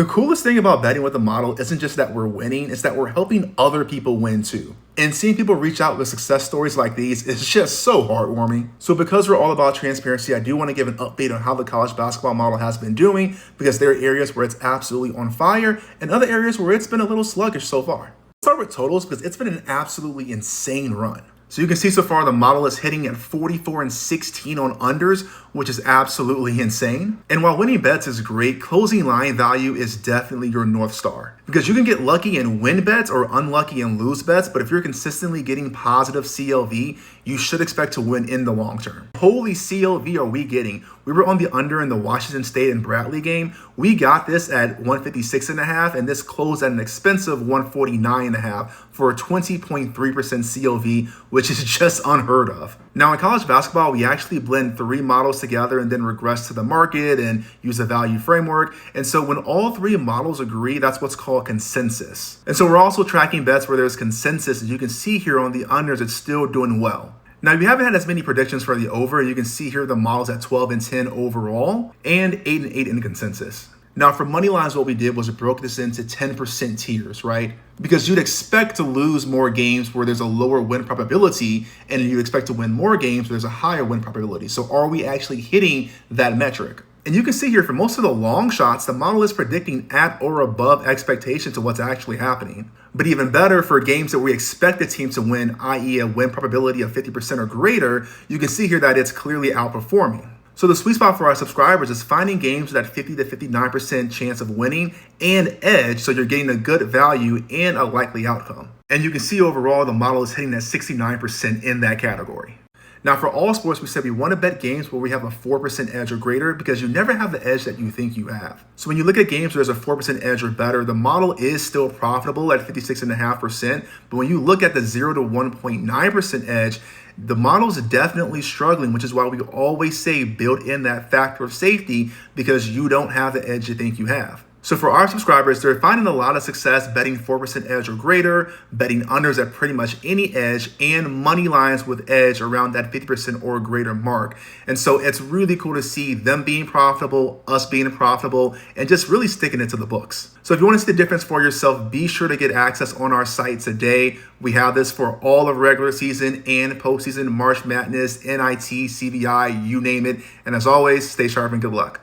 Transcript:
The coolest thing about betting with the model isn't just that we're winning, it's that we're helping other people win too. And seeing people reach out with success stories like these is just so heartwarming. So because we're all about transparency, I do want to give an update on how the college basketball model has been doing, because there are areas where it's absolutely on fire and other areas where it's been a little sluggish so far. Let's start with totals because it's been an absolutely insane run. So you can see so far the model is hitting at 44 and 16 on unders, which is absolutely insane. And while winning bets is great, closing line value is definitely your North Star. Because you can get lucky and win bets or unlucky and lose bets, but if you're consistently getting positive CLV, you should expect to win in the long term. Holy CLV are we getting? We were on the under in the Washington State and Bradley game. We got this at 156.5, and this closed at an expensive 149.5 for a 20.3% CLV, which is just unheard of. Now in college basketball, we actually blend 3 models together and then regress to the market and use a value framework. And so when all 3 models agree, that's what's called consensus. And so we're also tracking bets where there's consensus. As you can see here on the unders, it's still doing well. Now, we haven't had as many predictions for the over. You can see here the models at 12 and 10 overall and 8 and 8 in consensus. Now, for money lines, what we did was we broke this into 10% tiers, right? Because you'd expect to lose more games where there's a lower win probability, and you'd expect to win more games where there's a higher win probability. So are we actually hitting that metric? And you can see here for most of the long shots, the model is predicting at or above expectation to what's actually happening. But even better, for games that we expect the team to win, i.e. a win probability of 50% or greater, you can see here that it's clearly outperforming. So the sweet spot for our subscribers is finding games with that 50 to 59% chance of winning and edge, so you're getting a good value and a likely outcome. And you can see overall the model is hitting at 69% in that category. Now for all sports, we said we want to bet games where we have a 4% edge or greater, because you never have the edge that you think you have. So when you look at games where there's a 4% edge or better, the model is still profitable at 56.5%. But when you look at the 0 to 1.9% edge, the model's definitely struggling, which is why we always say build in that factor of safety, because you don't have the edge you think you have. So for our subscribers, they're finding a lot of success betting 4% edge or greater, betting unders at pretty much any edge, and money lines with edge around that 50% or greater mark. And so it's really cool to see them being profitable, us being profitable, and just really sticking it to the books. So if you want to see the difference for yourself, be sure to get access on our site today. We have this for all of regular season and postseason, March Madness, NIT, CBI, you name it. And as always, stay sharp and good luck.